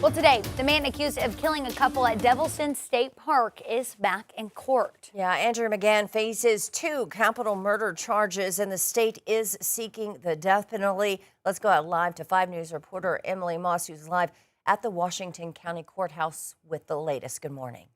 Well, today, the man accused of killing a couple at Devilson State Park is back in court. Yeah, Andrew McGann faces 2 capital murder charges, and the state is seeking the death penalty. Let's go out live to 5 News reporter Emma'le Maas, who's live at the Washington County Courthouse with the latest. Good morning.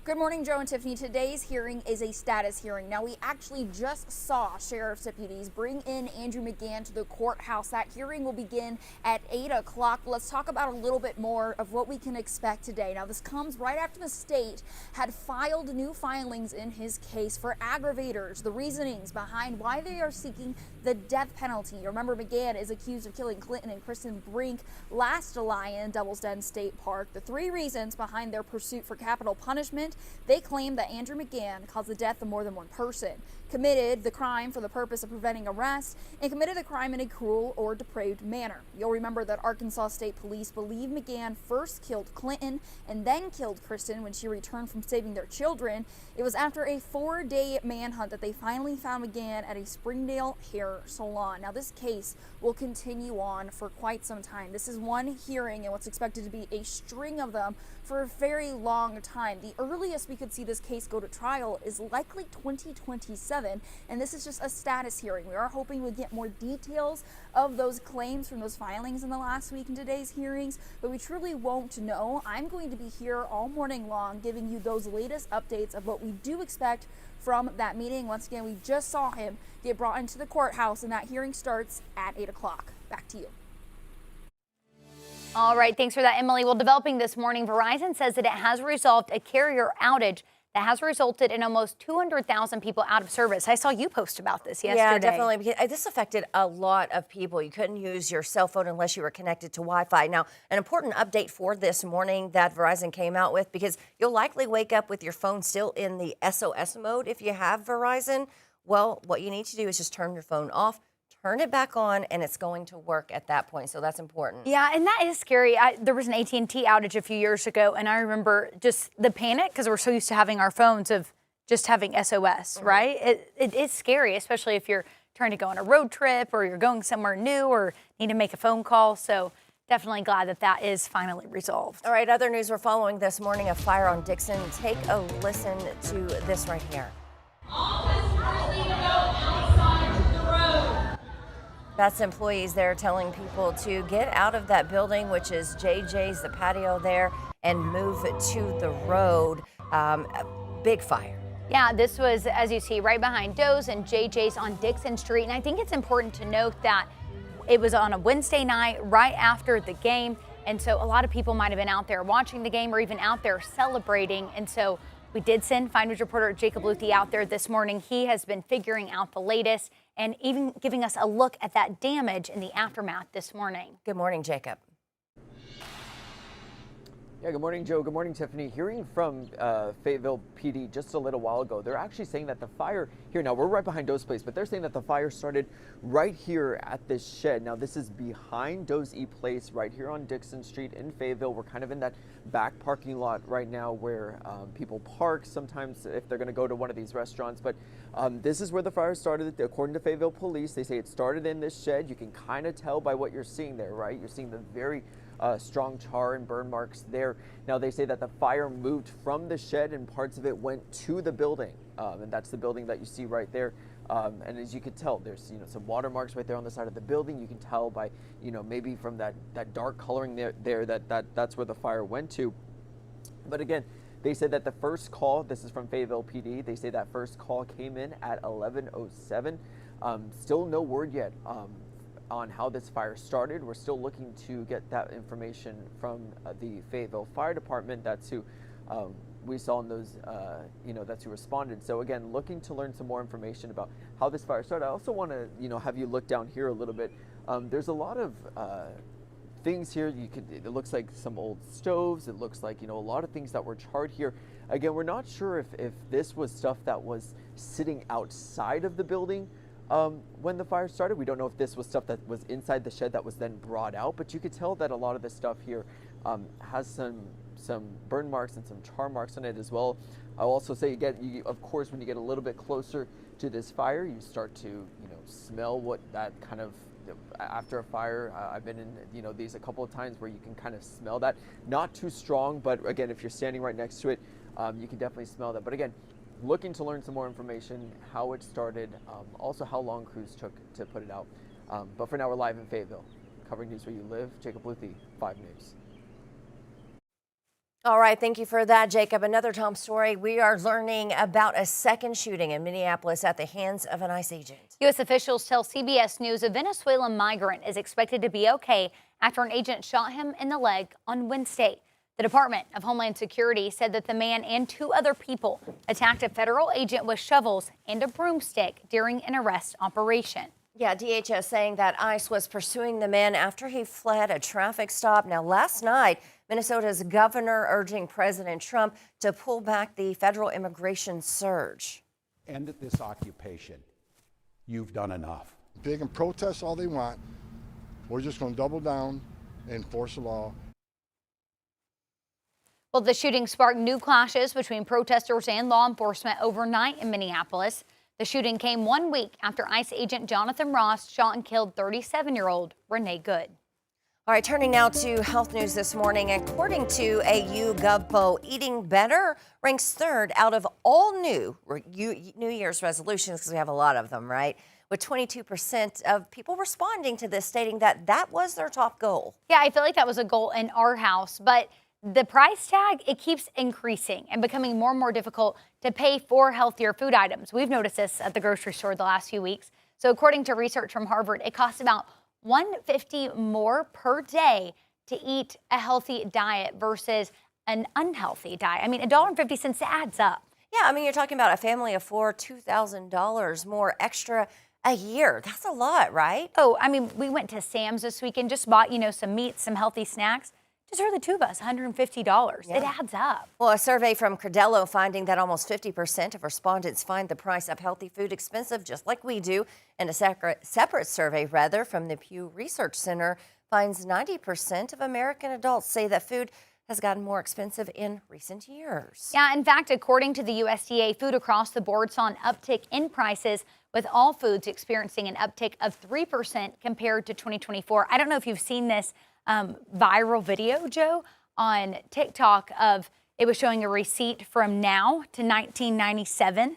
Good morning, Joe and Tiffany. Today's hearing is a status hearing. Now, we actually just saw sheriff's deputies bring in Andrew McGann to the courthouse. That hearing will begin at 8 o'clock. Let's talk about a little bit more of what we can expect today. Now, this comes right after the state had filed new filings in his case for aggravators, the reasonings behind why they are seeking the death penalty. Remember, McGann is accused of killing Clinton and Kristen Brink last July in Devil's Den State Park. The 3 reasons behind their pursuit for capital punishment: they claim that Andrew McGann caused the death of more than one person, committed the crime for the purpose of preventing arrest, and committed the crime in a cruel or depraved manner. You'll remember that Arkansas State Police believe McGann first killed Clinton and then killed Kristen when she returned from saving their children. It was after a 4-day manhunt that they finally found McGann at a Springdale hair salon. Now, this case will continue on for quite some time. This is one hearing and what's expected to be a string of them for a very long time. The earliest we could see this case go to trial is likely 2027, and this is just a status hearing. We are hoping we'll get more details of those claims from those filings in the last week in today's hearings, but we truly won't know. I'm going to be here all morning long giving you those latest updates of what we do expect from that meeting. Once again, we just saw him get brought into the courthouse, and that hearing starts at 8 o'clock. Back to you. All right, thanks for that, Emily. Well, developing this morning, Verizon says that it has resolved a carrier outage that has resulted in almost 200,000 people out of service. I saw you post about this yesterday. Yeah, definitely, because this affected a lot of people. You couldn't use your cell phone unless you were connected to Wi-Fi. Now, an important update for this morning that Verizon came out with, because you'll likely wake up with your phone still in the SOS mode if you have Verizon. Well, what you need to do is just turn your phone off, turn it back on, and it's going to work at that point. So that's important. Yeah, and that is scary. There was an AT&T outage a few years ago, and I remember just the panic because we're so used to having our phones of just having SOS, right? It is scary, especially if you're trying to go on a road trip or you're going somewhere new or need to make a phone call. So definitely glad that that is finally resolved. All right, other news we're following this morning: a fire on Dixon. Take a listen to this right here. That's employees there telling people to get out of that building, which is JJ's, the patio there, and move to the road. A big fire. Yeah, this was, as you see, right behind Doe's and JJ's on Dixon Street. And I think it's important to note that it was on a Wednesday night right after the game. And so a lot of people might have been out there watching the game or even out there celebrating. And so we did send 5 News reporter Jacob Luthi out there this morning. He has been figuring out the latest and even giving us a look at that damage in the aftermath this morning. Good morning, Jacob. Yeah, good morning, Joe. Good morning, Tiffany. Hearing from Fayetteville PD just a little while ago, they're actually saying that the fire here, now we're right behind Doe's place, but they're saying that the fire started right here at this shed. Now, this is behind Doe's Place right here on Dixon Street in Fayetteville. We're kind of in that back parking lot right now where people park sometimes if they're going to go to one of these restaurants. But this is where the fire started. According to Fayetteville Police, they say it started in this shed. You can kind of tell by what you're seeing there, right? You're seeing the very strong char and burn marks there. Now, they say that the fire moved from the shed and parts of it went to the building, and that's the building that you see right there. And as you can tell, there's some watermarks right there on the side of the building. You can tell by maybe from that dark coloring there that's where the fire went to. But again, they said that the first call, this is from Fayetteville PD, they say that first call came in at 11:07. Still no word yet on how this fire started. We're still looking to get that information from the Fayetteville Fire Department. That's who we saw in those, that's who responded. So again, looking to learn some more information about how this fire started. I also want to, have you look down here a little bit. There's a lot of things here. It looks like some old stoves. It looks like, a lot of things that were charred here. Again, we're not sure if this was stuff that was sitting outside of the building when the fire started. We don't know if this was stuff that was inside the shed that was then brought out, but you could tell that a lot of the stuff here has some burn marks and some char marks on it as well. I'll also say of course, when you get a little bit closer to this fire, you start to smell what that kind of after a fire. I've been in these a couple of times where you can kind of smell that. Not too strong, but again, if you're standing right next to it, you can definitely smell that. But again, looking to learn some more information, how it started, also how long crews took to put it out. But for now, we're live in Fayetteville, covering news where you live. Jacob Luthi, 5 News. All right, thank you for that, Jacob. Another top story, we are learning about a second shooting in Minneapolis at the hands of an ICE agent. U.S. officials tell CBS News a Venezuelan migrant is expected to be okay after an agent shot him in the leg on Wednesday. The Department of Homeland Security said that the man and 2 other people attacked a federal agent with shovels and a broomstick during an arrest operation. Yeah, DHS saying that ICE was pursuing the man after he fled a traffic stop. Now, last night, Minnesota's governor urging President Trump to pull back the federal immigration surge. End this occupation. You've done enough. They can protest all they want. We're just going to double down and enforce the law. Well, the shooting sparked new clashes between protesters and law enforcement overnight in Minneapolis. The shooting came 1 week after ICE agent Jonathan Ross shot and killed 37-year-old Renee Good. All right, turning now to health news this morning. According to a YouGov poll, eating better ranks 3rd out of all New Year's resolutions, because we have a lot of them, right? With 22% of people responding to this, stating that that was their top goal. Yeah, I feel like that was a goal in our house, but the price tag, it keeps increasing and becoming more and more difficult to pay for healthier food items. We've noticed this at the grocery store the last few weeks. So according to research from Harvard, it costs about $150 more per day to eat a healthy diet versus an unhealthy diet. I mean, $1.50 adds up. Yeah, I mean, you're talking about a family of 4, $2,000 more extra a year. That's a lot, right? Oh, I mean, we went to Sam's this weekend, just bought, some meat, some healthy snacks. Just for the 2 of us, $150. Yeah. It adds up. Well, a survey from Credello finding that almost 50% of respondents find the price of healthy food expensive, just like we do. And a separate survey, from the Pew Research Center finds 90% of American adults say that food has gotten more expensive in recent years. Yeah, in fact, according to the USDA, food across the board saw an uptick in prices, with all foods experiencing an uptick of 3% compared to 2024. I don't know if you've seen this viral video, Joe, on TikTok it was showing a receipt from now to 1997.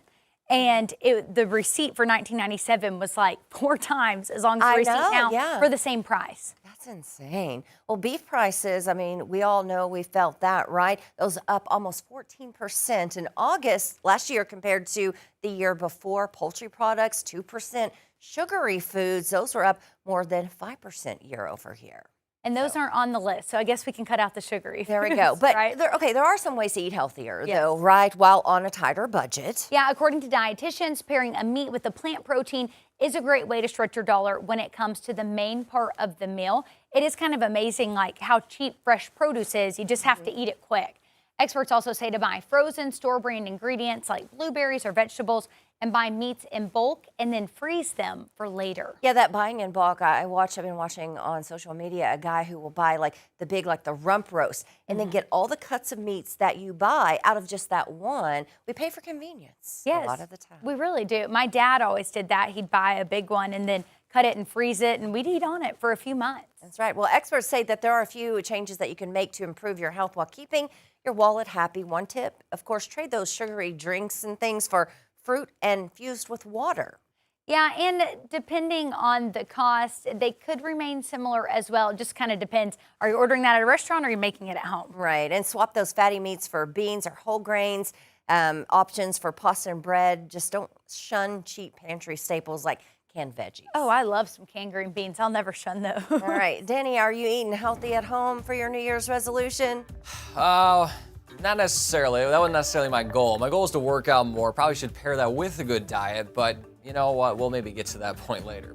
And the receipt for 1997 was like 4 times as long as the receipt now for the same price. That's insane. Well, beef prices, I mean, we all know, we felt that, right? Those up almost 14% in August last year compared to the year before. Poultry products, 2%. Sugary foods, those were up more than 5% year over year. And those aren't on the list, so I guess we can cut out the sugary foods. There we go. But right? there are some ways to eat healthier, though, right? While on a tighter budget. Yeah, according to dietitians, pairing a meat with a plant protein is a great way to stretch your dollar when it comes to the main part of the meal. It is kind of amazing, like how cheap fresh produce is. You just have to eat it quick. Experts also say to buy frozen, store-brand ingredients like blueberries or vegetables, and buy meats in bulk and then freeze them for later. Yeah, that buying in bulk, I've been watching on social media a guy who will buy like the rump roast and then get all the cuts of meats that you buy out of just that one. We pay for convenience a lot of the time. We really do. My dad always did that. He'd buy a big one and then cut it and freeze it, and we'd eat on it for a few months. That's right. Well, experts say that there are a few changes that you can make to improve your health while keeping your wallet happy. One tip, of course, trade those sugary drinks and things for fruit and infused with water. Yeah, and depending on the cost, they could remain similar as well. It just kind of depends. Are you ordering that at a restaurant or are you making it at home? Right, and swap those fatty meats for beans or whole grains, options for pasta and bread. Just don't shun cheap pantry staples like canned veggies. Oh, I love some canned green beans. I'll never shun those. All right, Danny, are you eating healthy at home for your New Year's resolution? Not necessarily. That wasn't necessarily my goal. My goal is to work out more. Probably should pair that with a good diet, but you know what? We'll maybe get to that point later.